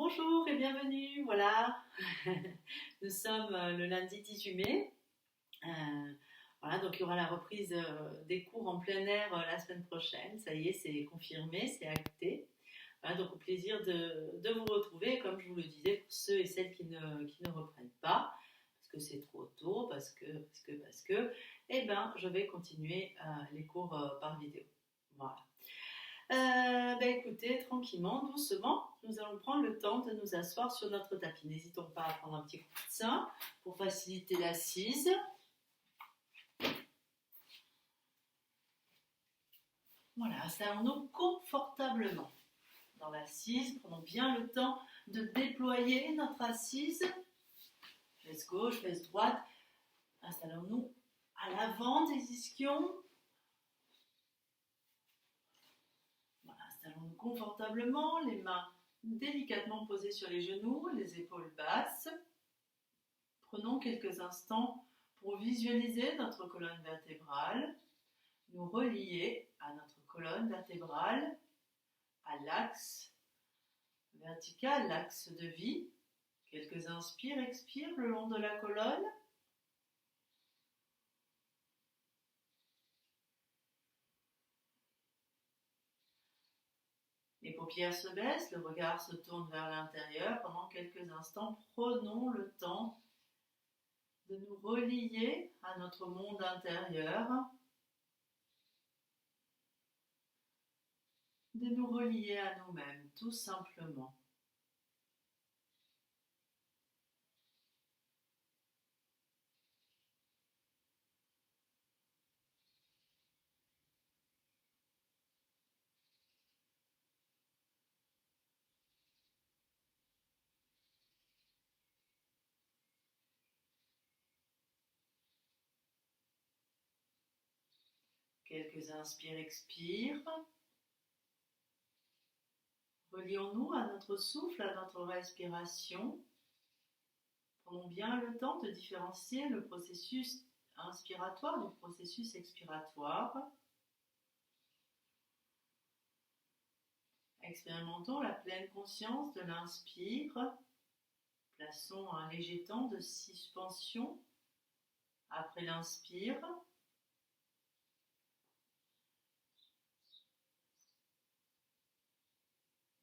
Bonjour et bienvenue, voilà. Nous sommes le lundi 18 mai. Voilà, donc il y aura la reprise des cours en plein air la semaine prochaine. Ça y est, c'est confirmé, c'est acté. Voilà, donc au plaisir de vous retrouver, comme je vous le disais, pour ceux et celles qui ne reprennent pas, parce que c'est trop tôt, parce que, eh ben, je vais continuer les cours par vidéo. Voilà. Écoutez, tranquillement, doucement, nous allons prendre le temps de nous asseoir sur notre tapis. N'hésitons pas à prendre un petit coussin pour faciliter l'assise. Voilà, installons-nous confortablement dans l'assise. Prenons bien le temps de déployer notre assise. Fesse gauche, fesse droite. Installons-nous à l'avant des ischions. Voilà, installons-nous confortablement, les mains délicatement posées sur les genoux, les épaules basses. Prenons quelques instants pour visualiser notre colonne vertébrale, nous relier à notre colonne vertébrale, à l'axe vertical, l'axe de vie. Quelques inspires, expires le long de la colonne. Les paupières se baissent, le regard se tourne vers l'intérieur. Pendant quelques instants, prenons le temps de nous relier à notre monde intérieur, de nous relier à nous-mêmes, tout simplement. Quelques inspires, expires. Relions-nous à notre souffle, à notre respiration. Prenons bien le temps de différencier le processus inspiratoire du processus expiratoire. Expérimentons la pleine conscience de l'inspire. Plaçons un léger temps de suspension après l'inspire.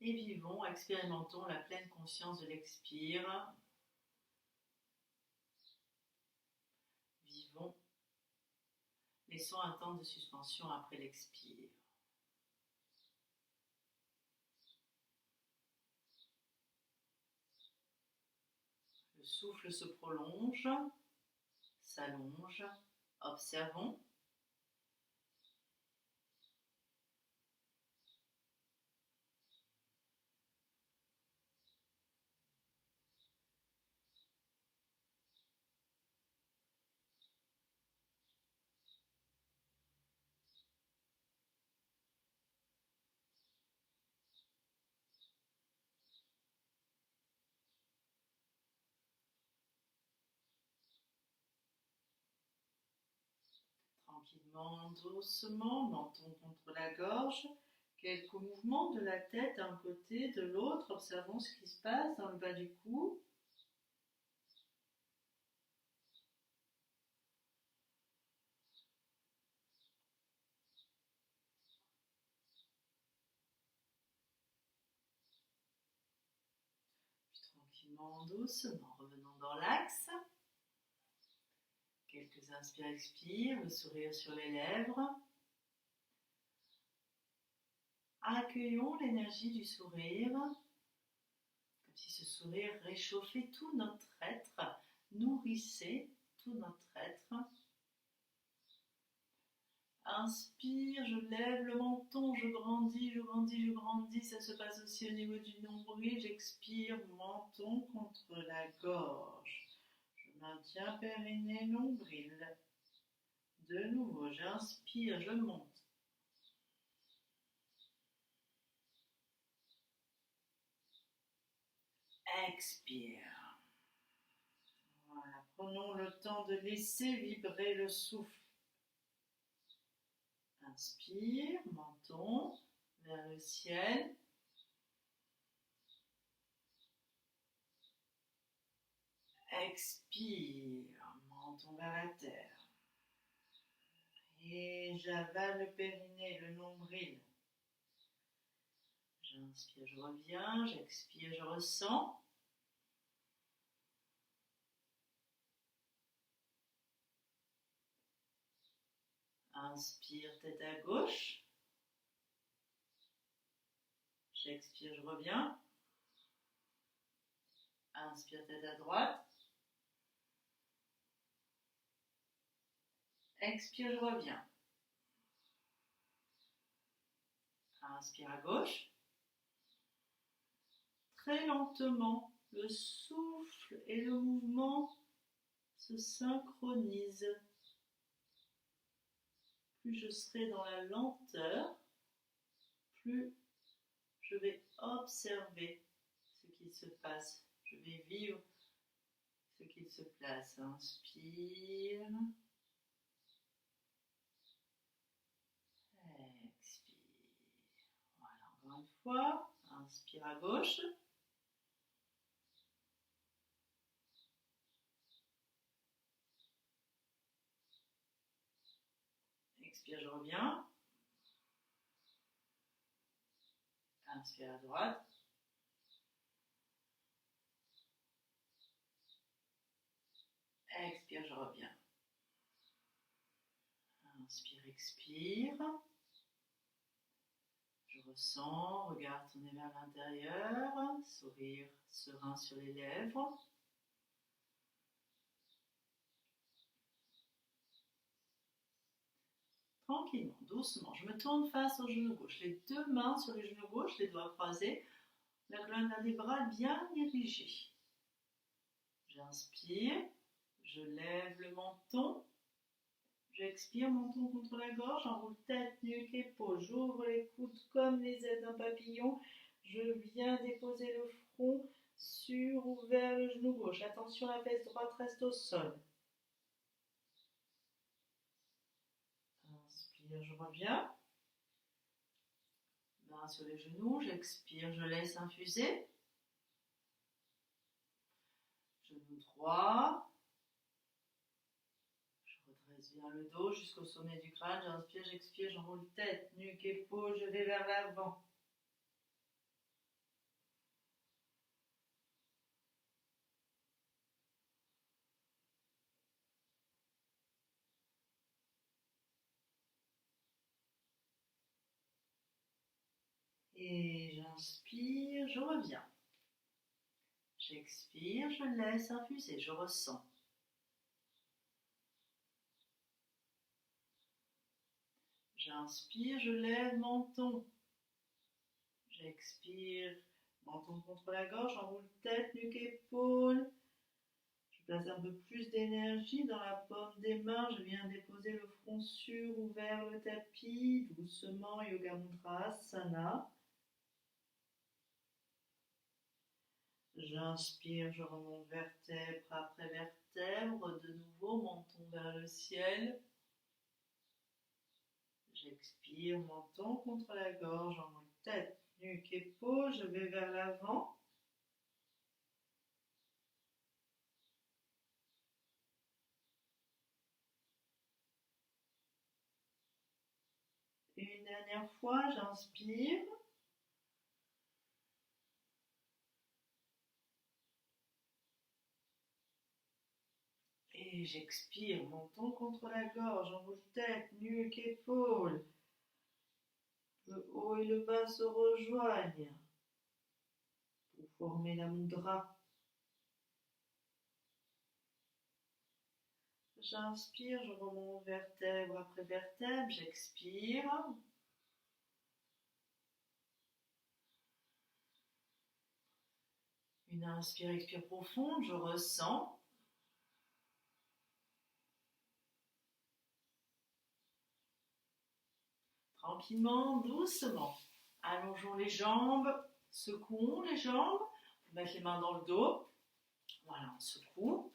Et vivons, expérimentons la pleine conscience de l'expire. Vivons. Laissons un temps de suspension après l'expire. Le souffle se prolonge, s'allonge. Observons. Tranquillement, doucement, menton contre la gorge. Quelques mouvements de la tête d'un côté, de l'autre. Observons ce qui se passe dans le bas du cou. Puis tranquillement, doucement, revenons dans l'axe. Quelques inspires, expires, le sourire sur les lèvres. Accueillons l'énergie du sourire, comme si ce sourire réchauffait tout notre être, nourrissait tout notre être. Inspire, je lève le menton, je grandis, je grandis, je grandis. Ça se passe aussi au niveau du nombril. J'expire, menton contre la gorge. Je maintiens périnée, nombril. De nouveau, j'inspire, je monte. Expire. Voilà, prenons le temps de laisser vibrer le souffle. Inspire, menton vers le ciel. Expire, menton vers la terre. Et j'avale le périnée, le nombril. J'inspire, je reviens. J'expire, je ressens. Inspire, tête à gauche. J'expire, je reviens. Inspire, tête à droite. Expire, je reviens. Inspire à gauche. Très lentement, le souffle et le mouvement se synchronisent. Plus je serai dans la lenteur, plus je vais observer ce qui se passe. Je vais vivre ce qu'il se place. Inspire. Expire. Voilà, encore une fois. Inspire à gauche. Expire, je reviens. Inspire à droite. Expire, je reviens. Inspire, expire. Je ressens, regard tourné vers l'intérieur, sourire serein sur les lèvres. Tranquillement, doucement, je me tourne face au genou gauche. Les deux mains sur les genoux gauche, les doigts croisés, la colonne vertébrale bien érigée. J'inspire, je lève le menton. J'expire, menton contre la gorge, enroule tête, nuque, épaules. J'ouvre les coudes comme les ailes d'un papillon. Je viens déposer le front sur ou vers le genou gauche. Attention, la fesse droite reste au sol. Inspire, je reviens. Main sur les genoux, j'expire, je laisse infuser. Genou droit. Je redresse bien le dos jusqu'au sommet du crâne. J'inspire, j'expire, j'enroule tête, nuque, épaules, je vais vers l'avant. Et j'inspire, je reviens. J'expire, je laisse infuser, je ressens. J'inspire, je lève menton. J'expire, menton contre la gorge, j'enroule tête, nuque, épaules. Je place un peu plus d'énergie dans la paume des mains. Je viens déposer le front sur ou vers le tapis. Doucement, Yoga Mudra Asana. J'inspire, je remonte vertèbre après vertèbre. De nouveau, menton vers le ciel. J'expire, menton contre la gorge, j'enroule tête, nuque, épaules. Je vais vers l'avant. Et une dernière fois, j'inspire. Et j'expire, menton contre la gorge, j'enroule tête, nuque, épaules. Le haut et le bas se rejoignent pour former la mudra. J'inspire, je remonte vertèbre après vertèbre, j'expire. Une inspire, expire profonde, je ressens. Tranquillement, doucement. Allongeons les jambes, secouons les jambes. On va mettre les mains dans le dos. Voilà, on secoue.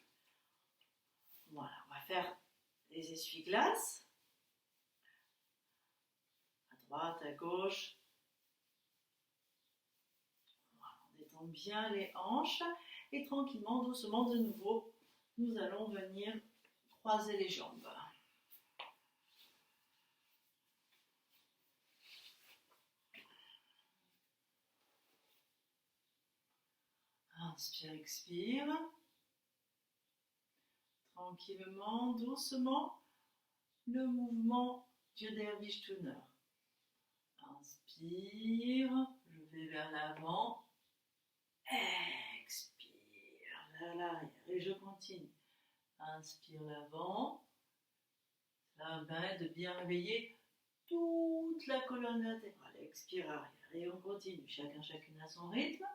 Voilà, on va faire les essuie-glaces. À droite, à gauche. Voilà, on détend bien les hanches. Et tranquillement, doucement, de nouveau, nous allons venir croiser les jambes. Inspire, expire. Tranquillement, doucement, le mouvement du Dervish Tuner. Inspire, je vais vers l'avant. Expire vers l'arrière et je continue. Inspire l'avant. Ça va permettre de bien réveiller toute la colonne vertébrale. Expire arrière et on continue. Chacune à son rythme.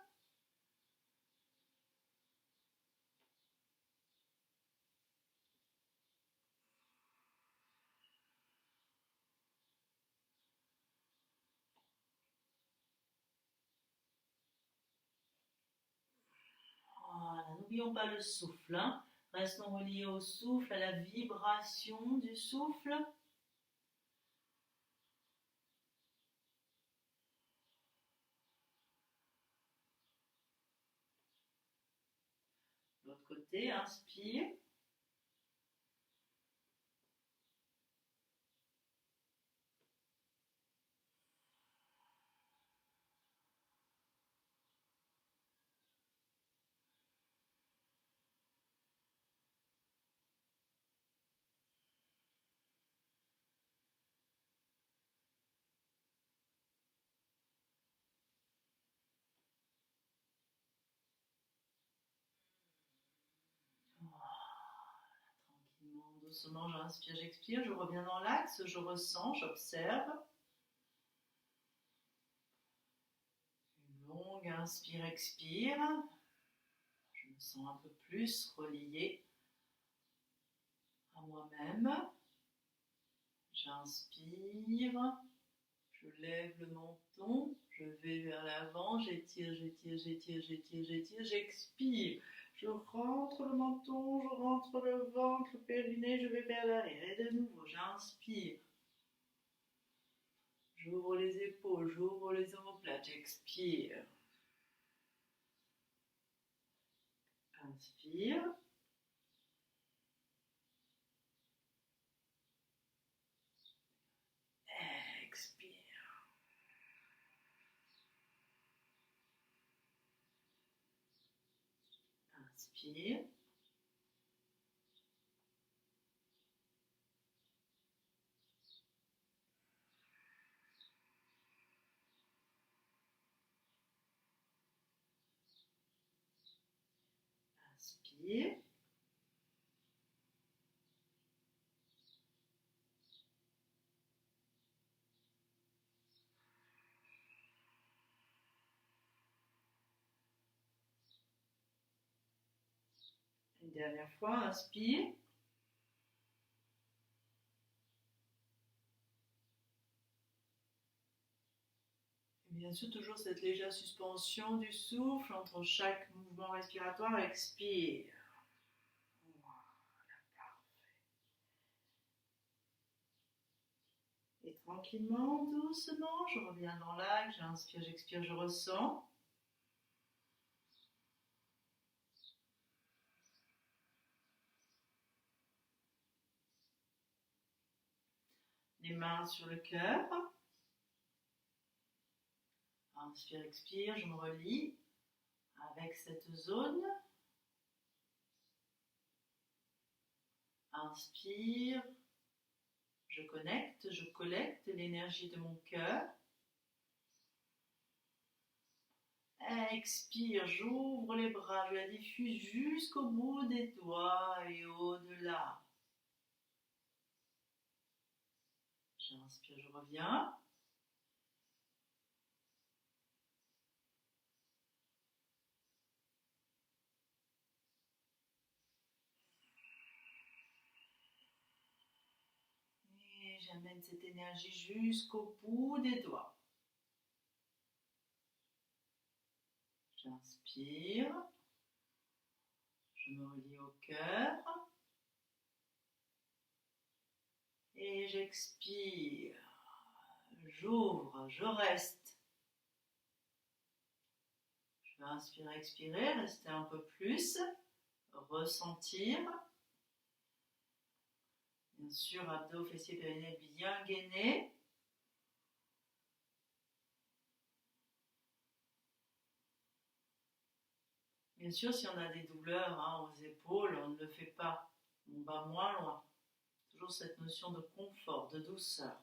Voilà, n'oublions pas le souffle. Restons reliés au souffle, à la vibration du souffle. L'autre côté, inspire. Tranquillement, doucement, j'inspire, j'expire, je reviens dans l'axe, je ressens, j'observe. Une longue inspire, expire. Je me sens un peu plus reliée à moi-même. J'inspire, je lève le menton, je vais vers l'avant, j'étire, j'étire, j'étire, j'étire, j'étire, j'expire. Je rentre le menton, je rentre le ventre, le périnée, je vais vers l'arrière. Et de nouveau, j'inspire. J'ouvre les épaules, j'ouvre les omoplates, j'expire. Inspire. Expire. Inspire. Inspire. Une dernière fois, inspire. Et bien sûr, toujours cette légère suspension du souffle entre chaque mouvement respiratoire. Expire. Et tranquillement, doucement, je reviens dans l'axe, j'inspire, j'expire, je ressens. Les mains sur le cœur. Inspire, expire, je me relie avec cette zone. Inspire, je connecte, je collecte l'énergie de mon cœur. Expire, j'ouvre les bras, je la diffuse jusqu'au bout des doigts et au-delà. J'inspire, je reviens. Et j'amène cette énergie jusqu'au bout des doigts. J'inspire. Je me relie au cœur. Et j'expire. J'ouvre, je reste. Je vais inspirer, expirer, rester un peu plus. ressentir. Bien sûr, abdos, fessiers, périnée bien gainés. Bien sûr, si on a des douleurs aux épaules, on ne le fait pas. On va moins loin. Toujours cette notion de confort, de douceur.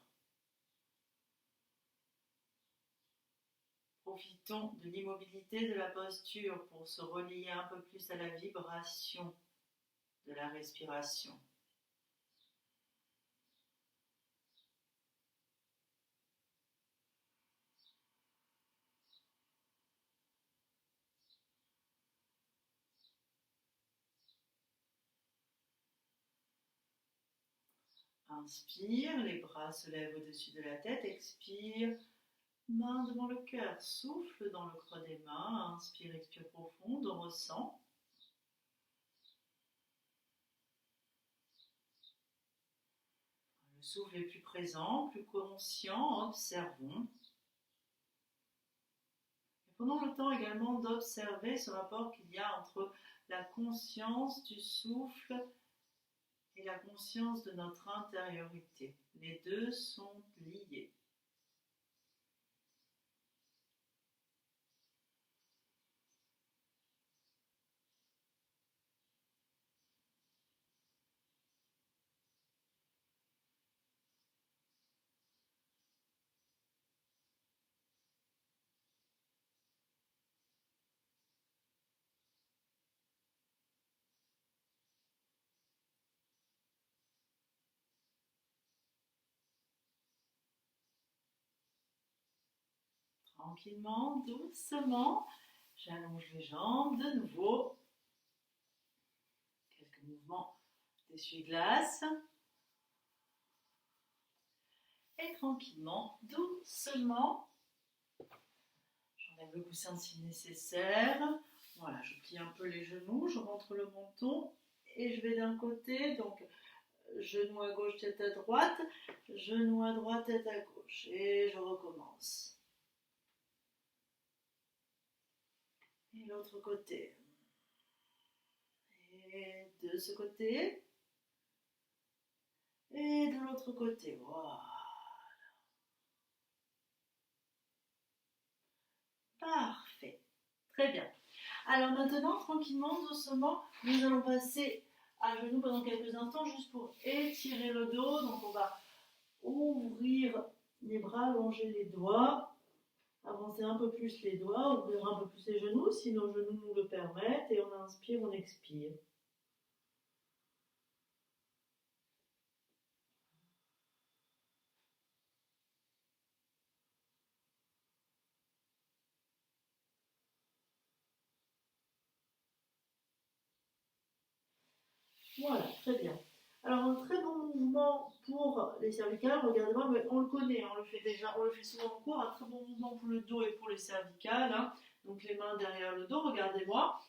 Profitons de l'immobilité de la posture pour se relier un peu plus à la vibration de la respiration. Inspire, les bras se lèvent au-dessus de la tête. Expire, main devant le cœur. Souffle dans le creux des mains. Inspire, expire profond, on ressent. Le souffle est plus présent, plus conscient. Observons. Et prenons le temps également d'observer ce rapport qu'il y a entre la conscience du souffle et la conscience de notre intériorité. Les deux sont liés. Tranquillement, doucement, j'allonge les jambes de nouveau. Quelques mouvements d'essuie-glace. Et tranquillement, doucement, j'enlève le coussin si nécessaire. Voilà, je plie un peu les genoux, je rentre le menton et je vais d'un côté, donc genou à gauche, tête à droite, genou à droite, tête à gauche. Et je recommence. Et l'autre côté. Et de ce côté. Et de l'autre côté. Voilà. Parfait. Très bien. Alors maintenant, tranquillement, doucement, nous allons passer à genoux pendant quelques instants juste pour étirer le dos. Donc on va ouvrir les bras, allonger les doigts, avancer un peu plus les doigts, ouvrir un peu plus les genoux si nos genoux nous le permettent. Et on inspire, on expire. Voilà, très bien. Alors un très bon mouvement pour les cervicales, regardez-moi, mais on le connaît, on le fait déjà, on le fait souvent en cours, un très bon mouvement pour le dos et pour les cervicales, hein. Donc les mains derrière le dos, regardez-moi,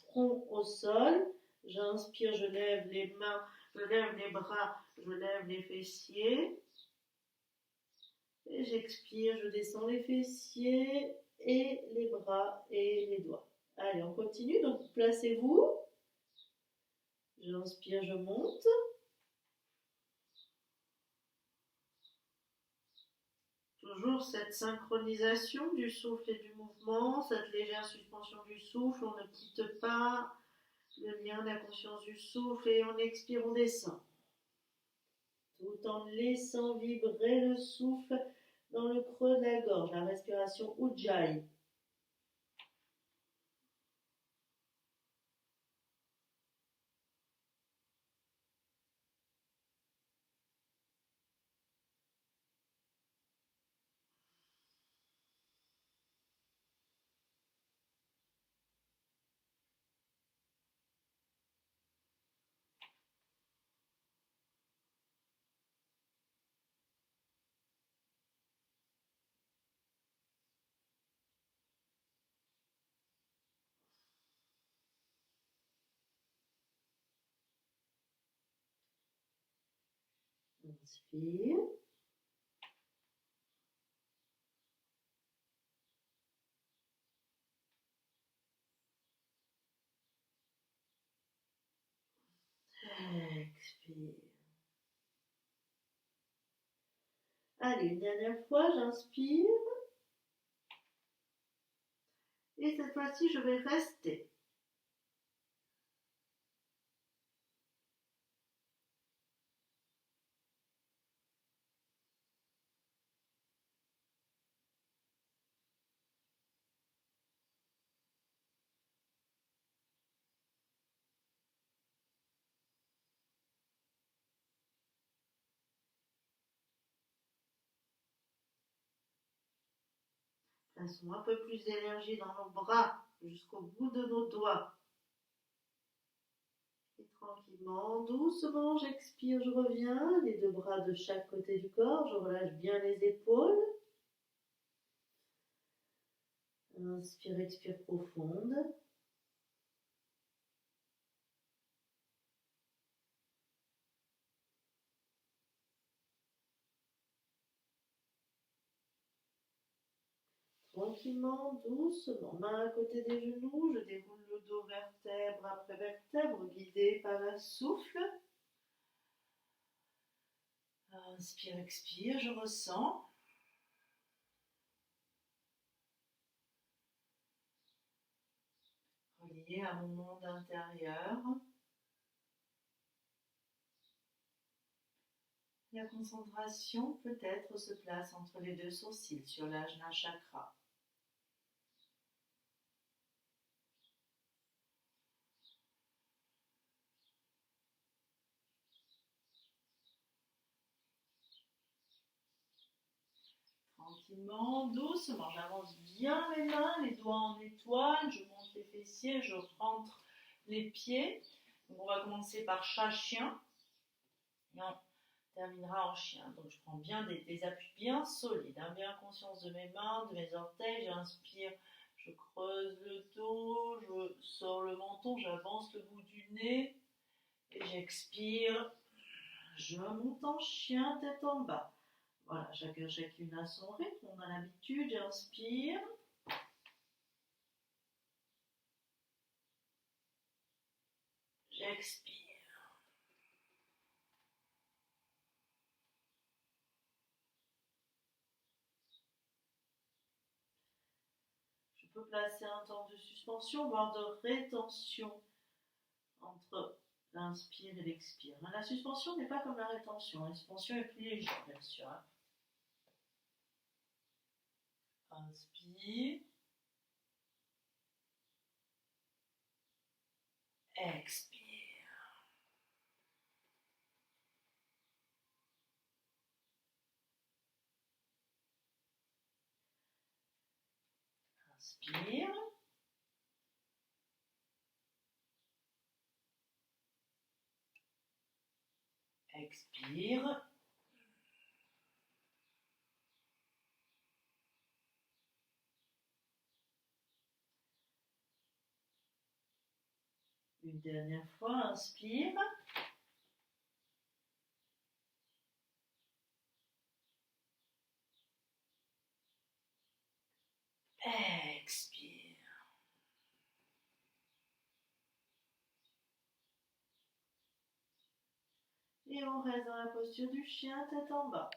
front au sol, j'inspire, je lève les mains, je lève les bras, je lève les fessiers, et j'expire, je descends les fessiers et les bras et les doigts. Allez, on continue, donc placez-vous. J'inspire, je monte. Toujours cette synchronisation du souffle et du mouvement, cette légère suspension du souffle, on ne quitte pas le lien de la conscience du souffle et on expire, on descend. Tout en laissant vibrer le souffle dans le creux de la gorge, la respiration Ujjayi. Inspire. Expire. Allez, une dernière fois, j'inspire. Et cette fois-ci, je vais rester. Plaçons un peu plus d'énergie dans nos bras jusqu'au bout de nos doigts. Et tranquillement, doucement, j'expire, je reviens. Les deux bras de chaque côté du corps. Je relâche bien les épaules. Inspire, expire profonde. Tranquillement, doucement, main à côté des genoux, je déroule le dos vertèbre après vertèbre, guidé par un souffle. Inspire, expire, je ressens. Relié à mon monde intérieur. La concentration peut-être se place entre les deux sourcils sur l'Ajna Chakra. Tranquillement, doucement, j'avance bien mes mains, les doigts en étoile, je monte les fessiers, je rentre les pieds. Donc on va commencer par chat-chien et on terminera en chien. Donc je prends bien des appuis bien solides, bien conscience de mes mains, de mes orteils, j'inspire, je creuse le dos, je sors le menton, j'avance le bout du nez et j'expire, je monte en chien, tête en bas. Voilà, chacune à son rythme, on a l'habitude, j'inspire. J'expire. Je peux placer un temps de suspension, voire de rétention entre l'inspire et l'expire. Mais la suspension n'est pas comme la rétention. La suspension est plus légère, bien sûr. Inspire. Expire. Inspire. Expire. Une dernière fois, inspire. Expire. Et on reste dans la posture du chien, tête en bas.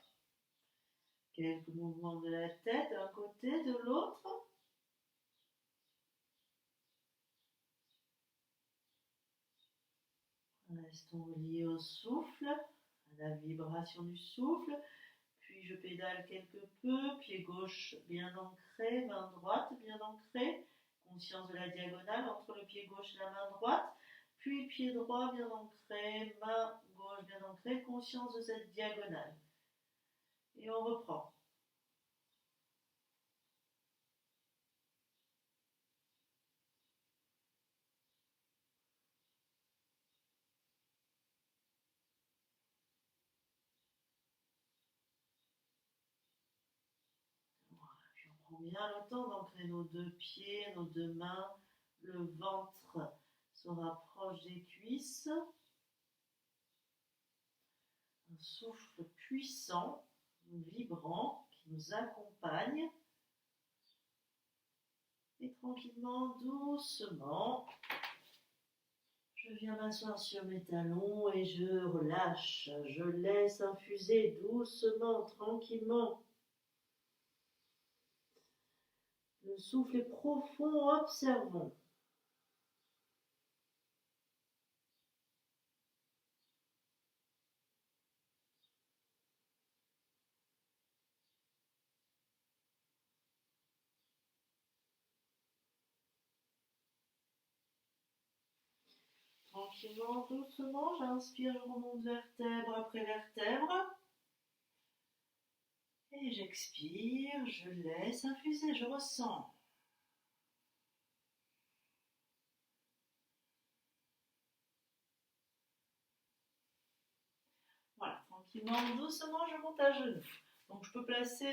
Quelques mouvements de la tête d'un côté, de l'autre. Restons liés au souffle, à la vibration du souffle. Puis je pédale quelque peu, pied gauche bien ancré, main droite bien ancrée. Conscience de la diagonale entre le pied gauche et la main droite. Puis pied droit bien ancré, main gauche bien ancrée, conscience de cette diagonale. Et on reprend. Puis on prend bien le temps d'ancrer nos deux pieds, nos deux mains. Le ventre se rapproche des cuisses. Un souffle puissant, vibrant, qui nous accompagne. Et tranquillement, doucement, Je viens m'asseoir sur mes talons et je relâche. Je laisse infuser doucement, tranquillement. Le souffle est profond, observons. Tranquillement, doucement, j'inspire, je remonte vertèbre après vertèbre. Et j'expire, je laisse infuser, je ressens. Voilà, tranquillement, doucement, je monte à genoux. Donc je peux placer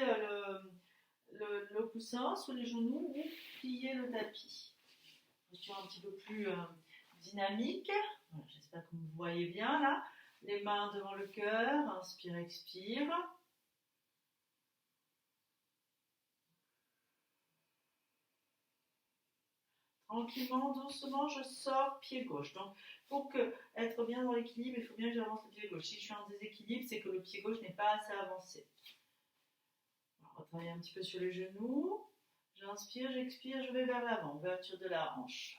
le coussin sous les genoux ou plier le tapis. Je suis un petit peu plus dynamique. Voilà, j'espère que vous me voyez bien là. Les mains devant le cœur, inspire, expire. Tranquillement, doucement, je sors pied gauche. Donc, pour être bien dans l'équilibre, il faut bien que j'avance le pied gauche. Si je suis en déséquilibre, c'est que le pied gauche n'est pas assez avancé. Alors, on va travailler un petit peu sur les genoux. J'inspire, j'expire, je vais vers l'avant. Ouverture de la hanche.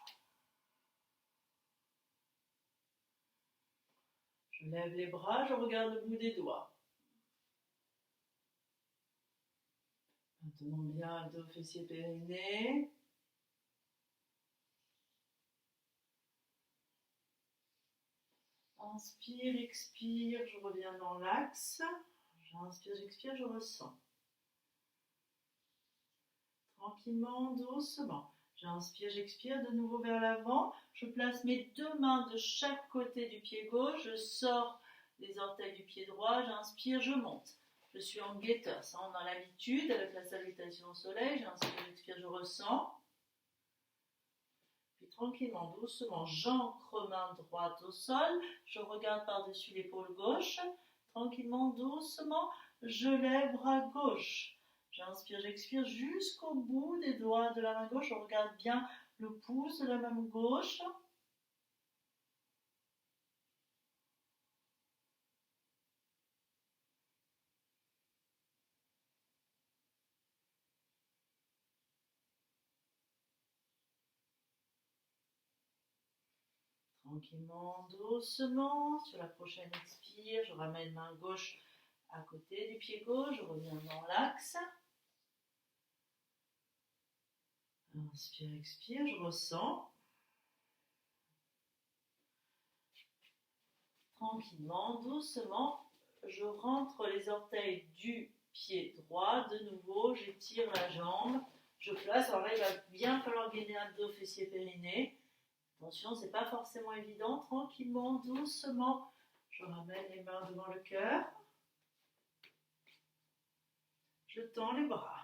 Je lève les bras, je regarde le bout des doigts. Maintenant bien le dos, fessier, périnée. Inspire, expire, je reviens dans l'axe. J'inspire, j'expire, je ressens. Tranquillement, doucement. J'inspire, j'expire, de nouveau vers l'avant. Je place mes deux mains de chaque côté du pied gauche. Je sors les orteils du pied droit. J'inspire, je monte. Je suis en guetteur, ça on a l'habitude avec la salutation au soleil. J'inspire, j'expire, je ressens. Puis tranquillement, doucement, j'ancre main droite au sol. Je regarde par-dessus l'épaule gauche. Tranquillement, doucement, je lève bras gauche. J'inspire, j'expire jusqu'au bout des doigts de la main gauche. Je regarde bien le pouce de la main gauche. Tranquillement, doucement. Sur la prochaine expire, je ramène main gauche à côté du pied gauche. Je reviens dans l'axe. Inspire, expire, je ressens. Tranquillement, doucement, je rentre les orteils du pied droit. De nouveau, j'étire la jambe. Je place. Alors là, il va bien falloir gainer un dos, fessier, périnée. Attention, c'est pas forcément évident. Tranquillement, doucement, je ramène les mains devant le cœur. Je tends les bras.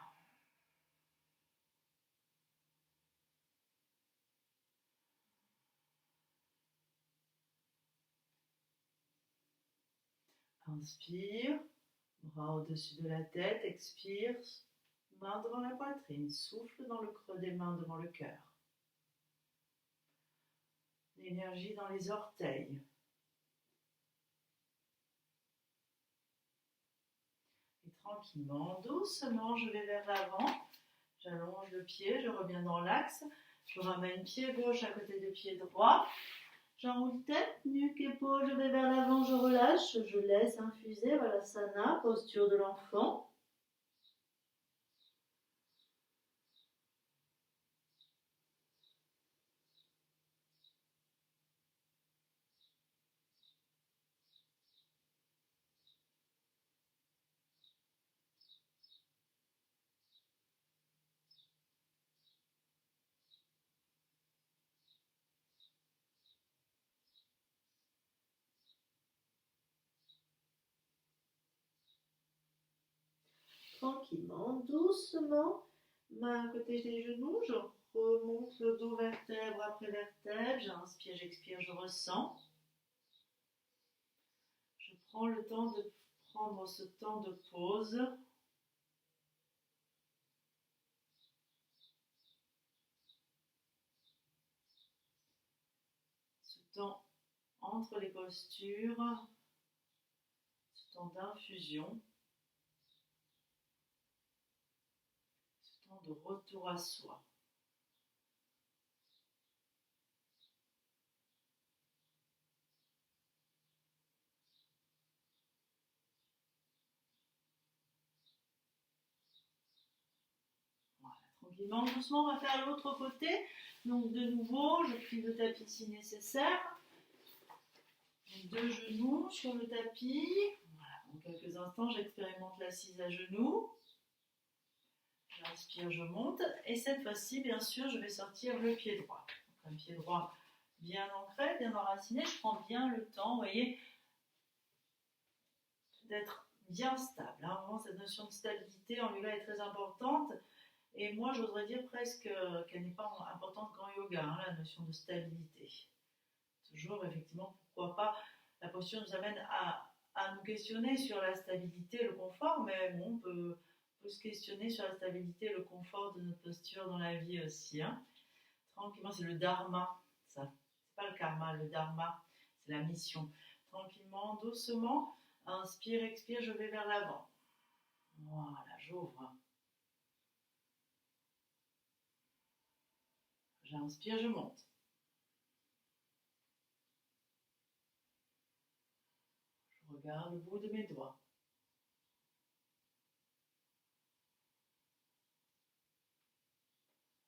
Inspire, bras au-dessus de la tête, expire, main devant la poitrine, souffle dans le creux des mains devant le cœur. L'énergie dans les orteils. Et tranquillement, doucement, je vais vers l'avant, j'allonge le pied, je reviens dans l'axe, je ramène pied gauche à côté de pied droit. J'enroule tête, nuque, épaule, je vais vers l'avant, je relâche, je laisse infuser, Valasana, posture de l'enfant. Tranquillement, doucement, main à côté des genoux, je remonte le dos vertèbre après vertèbre, j'inspire, j'expire, je ressens. Je prends le temps de prendre ce temps de pause. Ce temps entre les postures, ce temps d'infusion, ce temps de retour à soi. Tranquillement, doucement, on va faire l'autre côté. Donc de nouveau, je plie le tapis si nécessaire. Donc, deux genoux sur le tapis. Voilà. En quelques instants, j'expérimente l'assise à genoux. J'inspire, je monte. Et cette fois-ci, bien sûr, je vais sortir le pied droit. Donc, un pied droit bien ancré, bien enraciné. Je prends bien le temps, vous voyez, d'être bien stable. Vraiment, cette notion de stabilité en yoga est très importante. Et moi, j'oserais dire presque qu'elle n'est pas importante qu'en yoga, la notion de stabilité. Toujours, effectivement, pourquoi pas, la posture nous amène à nous questionner sur la stabilité, le confort, mais bon, on peut se questionner sur la stabilité et le confort de notre posture dans la vie aussi. Tranquillement, c'est le dharma, ça. C'est pas le karma, le dharma, c'est la mission. Tranquillement, doucement, inspire, expire, je vais vers l'avant. Voilà, j'ouvre. J'inspire, je monte. Je regarde le bout de mes doigts.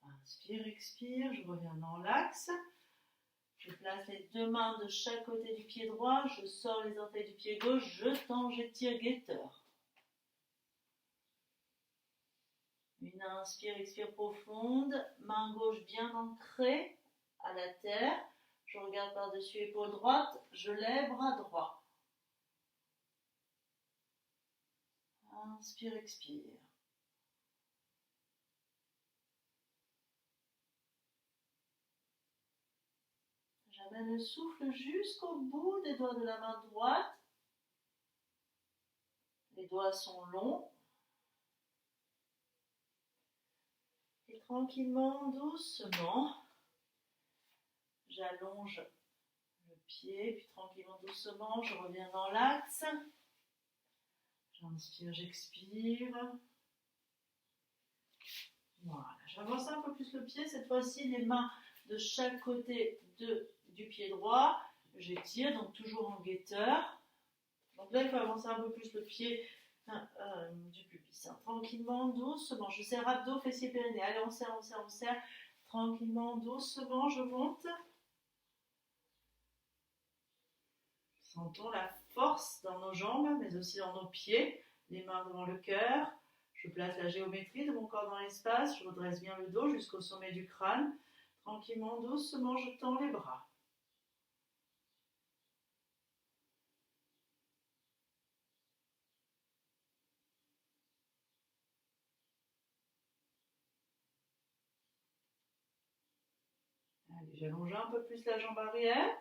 Inspire, expire, je reviens dans l'axe. Je place les deux mains de chaque côté du pied droit. Je sors les orteils du pied gauche. Je tends, j'étire, guetteur. Une inspire, expire profonde. Main gauche bien ancrée à la terre. Je regarde par-dessus épaule droite. Je lève bras droit. Inspire, expire. J'amène le souffle jusqu'au bout des doigts de la main droite. Les doigts sont longs. Et tranquillement, doucement, j'allonge le pied, puis tranquillement, doucement, je reviens dans l'axe. J'inspire, j'expire. Voilà, j'avance un peu plus le pied. Cette fois-ci, les mains de chaque côté du pied droit. J'étire, donc toujours en guetteur. Donc là, il faut avancer un peu plus le pied du pubis. Tranquillement, doucement. Je serre abdos, fessiers, périnée. Allez, on serre, on serre, on serre. Tranquillement, doucement, je monte. Sentons la force dans nos jambes, mais aussi dans nos pieds. Les mains devant le cœur. Je place la géométrie de mon corps dans l'espace. Je redresse bien le dos jusqu'au sommet du crâne. Tranquillement, doucement, je tends les bras. Allez, j'allonge un peu plus la jambe arrière.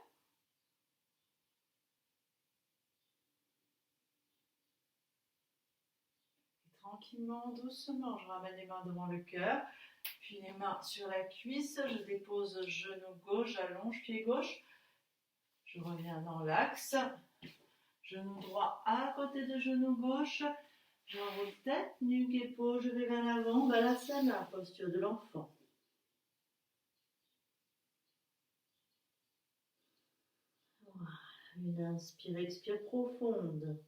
Et tranquillement, doucement, je ramène les mains devant le cœur. Puis les mains sur la cuisse. Je dépose genou gauche, j'allonge pied gauche. Je reviens dans l'axe. Genou droit à côté de genou gauche. J'enroule tête, nuque, épaule, je vais vers l'avant. Balasana, posture de l'enfant. Voilà. Une inspire, expire profonde.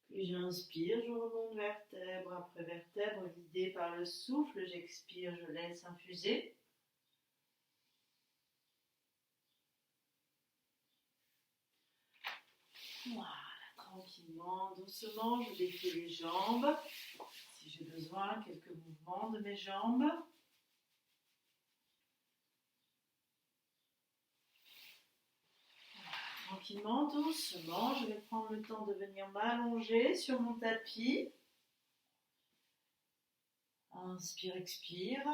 Puis j'inspire, je remonte vertèbre après vertèbre, guidée par le souffle. J'expire, je laisse infuser. Voilà, tranquillement, doucement, je défais les jambes. Si j'ai besoin, quelques mouvements de mes jambes. Tranquillement, doucement, je vais prendre le temps de venir m'allonger sur mon tapis. Inspire, expire.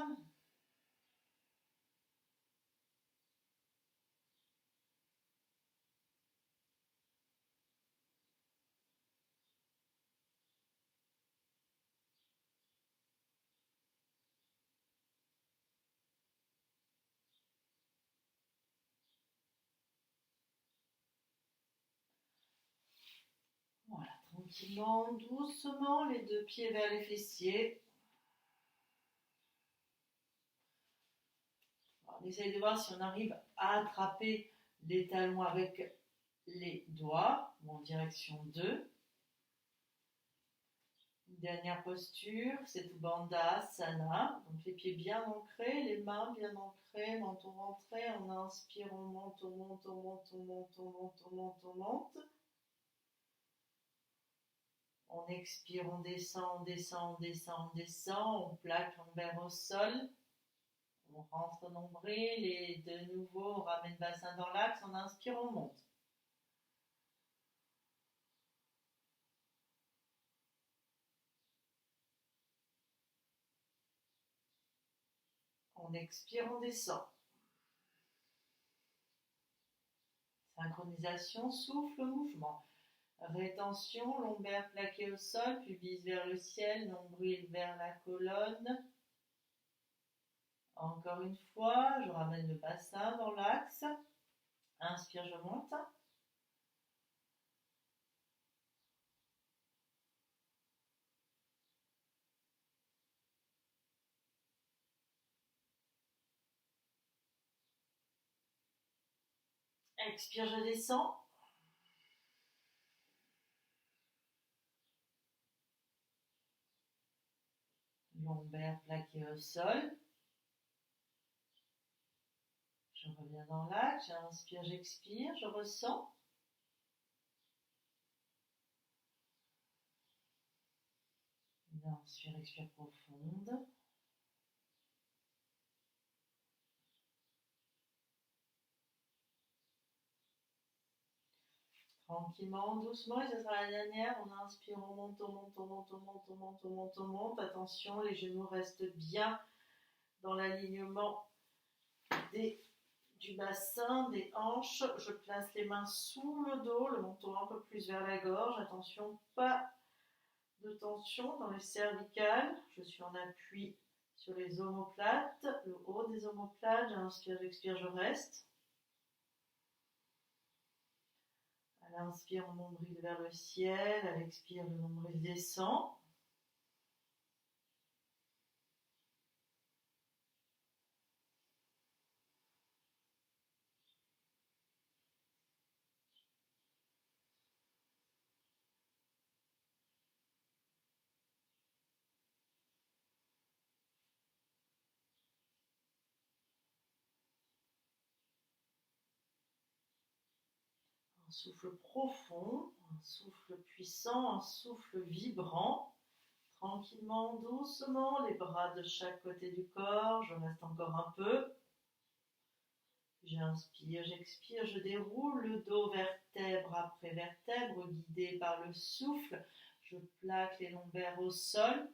Tranquillement, doucement, les deux pieds vers les fessiers. On essaye de voir si on arrive à attraper les talons avec les doigts, ou en direction d'eux. Dernière posture, c'est Bandhasana. Donc les pieds bien ancrés, les mains bien ancrées, menton rentré. On inspire, on monte, on monte, on monte, on monte, on monte, on monte, on monte. On expire, on descend, on descend, on descend, on descend. On plaque lombaire au sol. On rentre nombril et de nouveau on ramène le bassin dans l'axe. On inspire, on monte. On expire, on descend. Synchronisation, souffle, mouvement. Rétention, lombaire plaqué au sol, pubis vers le ciel, nombril vers la colonne. Encore une fois, je ramène le bassin dans l'axe. Inspire, je monte. Expire, je descends. Lombaire plaqué au sol. Je reviens dans l'axe. J'inspire, j'expire, je ressens. Inspire, expire profonde. Tranquillement, doucement, et ce sera la dernière. On inspire, on monte, on monte, on monte, on monte, on monte, on monte, on monte. Attention, les genoux restent bien dans l'alignement du bassin, des hanches. Je place les mains sous le dos, le menton un peu plus vers la gorge. Attention, pas de tension dans les cervicales. Je suis en appui sur les omoplates, le haut des omoplates. J'inspire, j'expire, je reste. À l'inspire, mon nombril vers le ciel. À l'expire, le nombril descend. Un souffle profond, un souffle puissant, un souffle vibrant. Tranquillement, doucement, les bras de chaque côté du corps. Je reste encore un peu. J'inspire, j'expire, je déroule le dos vertèbre après vertèbre, guidé par le souffle. Je plaque les lombaires au sol,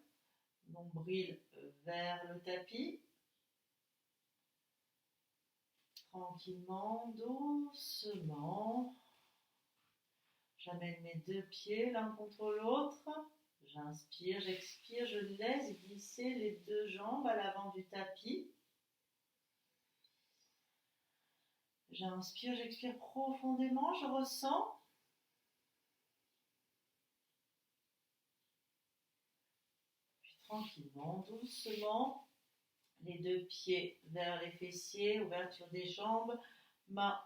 nombril vers le tapis. Tranquillement, doucement. J'amène mes deux pieds l'un contre l'autre. J'inspire, j'expire, je laisse glisser les deux jambes à l'avant du tapis. J'inspire, j'expire profondément, je ressens. Puis tranquillement, doucement, les deux pieds vers les fessiers, ouverture des jambes, main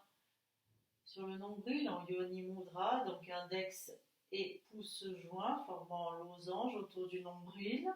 sur le nombril en Yoni Mudra, donc index et pouce joints formant un losange autour du nombril.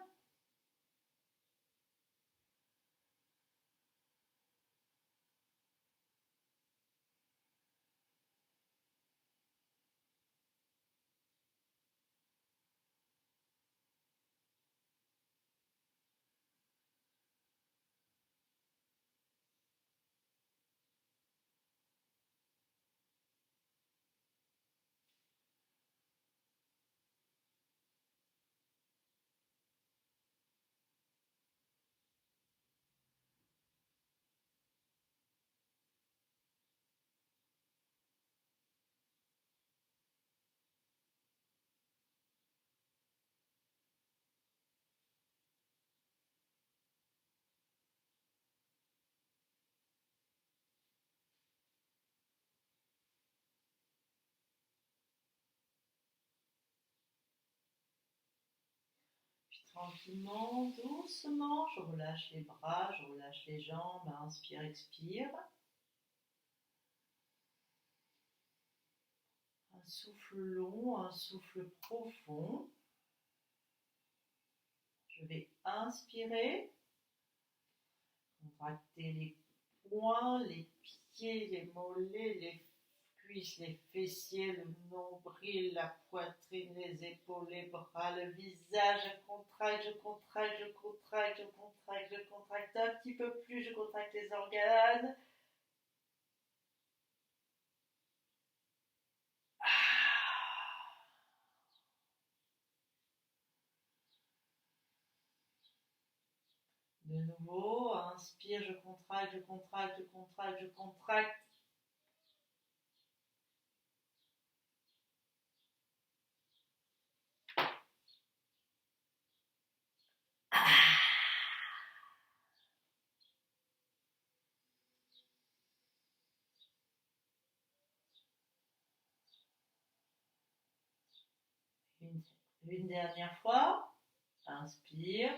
Tranquillement, doucement, je relâche les bras, je relâche les jambes, inspire, expire. Un souffle long, un souffle profond. Je vais inspirer, contracter les poings, les pieds, les mollets, les cuisses, les fessiers, le nombril, la poitrine, les épaules, les bras, le visage. Je contracte, je contracte, je contracte, je contracte, je contracte un petit peu plus, je contracte les organes. De nouveau, inspire, je contracte, je contracte, je contracte, je contracte. Une dernière fois. Inspire.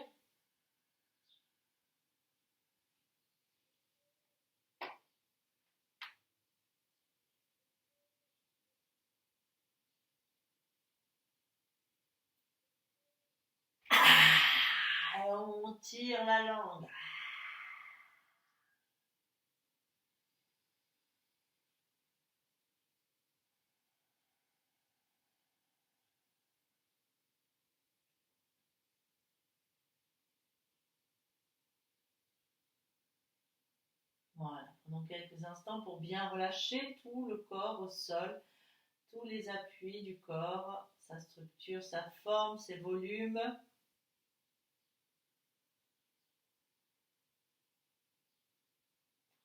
On tire la langue. Voilà, prenons quelques instants pour bien relâcher tout le corps au sol, tous les appuis du corps, sa structure, sa forme, ses volumes.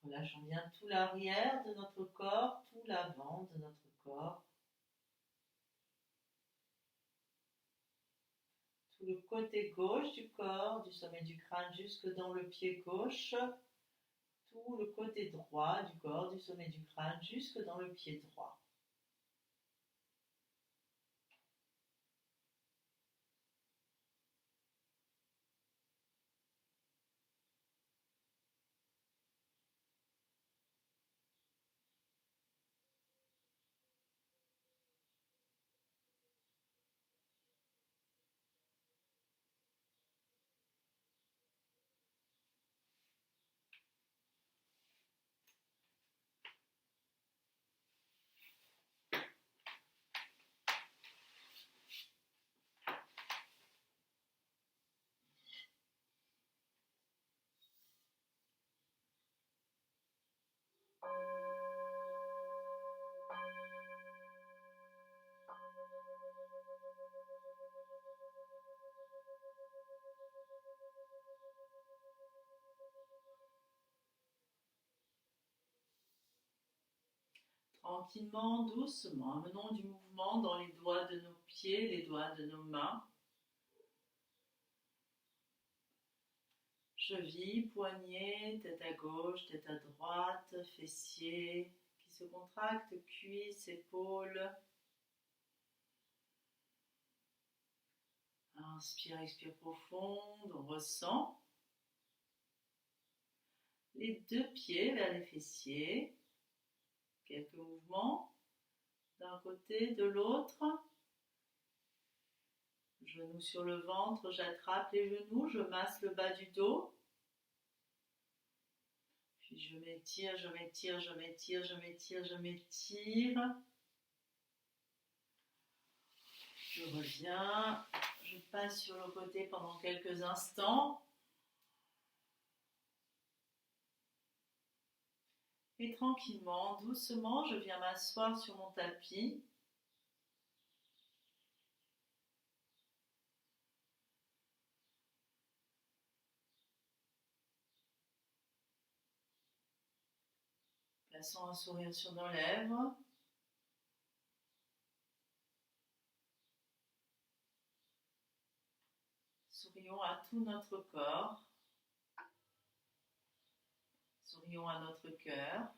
Relâchons bien tout l'arrière de notre corps, tout l'avant de notre corps. Tout le côté gauche du corps, du sommet du crâne jusque dans le pied gauche. Tout le côté droit du corps, du sommet du crâne jusque dans le pied droit. Tranquillement, doucement, amenons du mouvement dans les doigts de nos pieds, les doigts de nos mains. Chevilles, poignets, tête à gauche, tête à droite, fessiers qui se contractent, cuisses, épaules. Inspire, expire profonde, on ressent. Les deux pieds vers les fessiers. Quelques mouvements d'un côté, de l'autre. Genoux sur le ventre, j'attrape les genoux, je masse le bas du dos. Puis je m'étire, je m'étire, je m'étire, je m'étire, je m'étire. Je reviens, je passe sur le côté pendant quelques instants. Et tranquillement, doucement, je viens m'asseoir sur mon tapis. Plaçons un sourire sur nos lèvres. Sourions à tout notre corps. Sourions à notre cœur.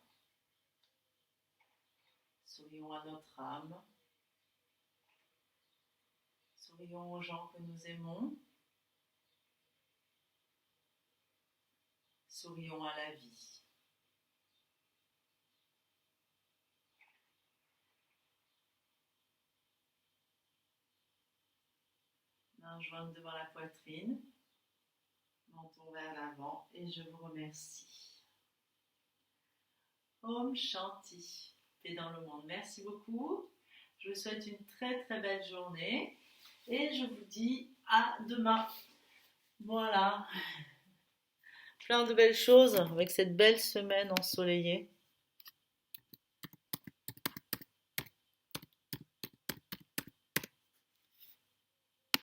Sourions à notre âme. Sourions aux gens que nous aimons. Sourions à la vie. Main jointe devant la poitrine, menton vers l'avant et je vous remercie. Om Shanti, paix dans le monde. Merci beaucoup. Je vous souhaite une très très belle journée et je vous dis à demain. Voilà. Plein de belles choses avec cette belle semaine ensoleillée.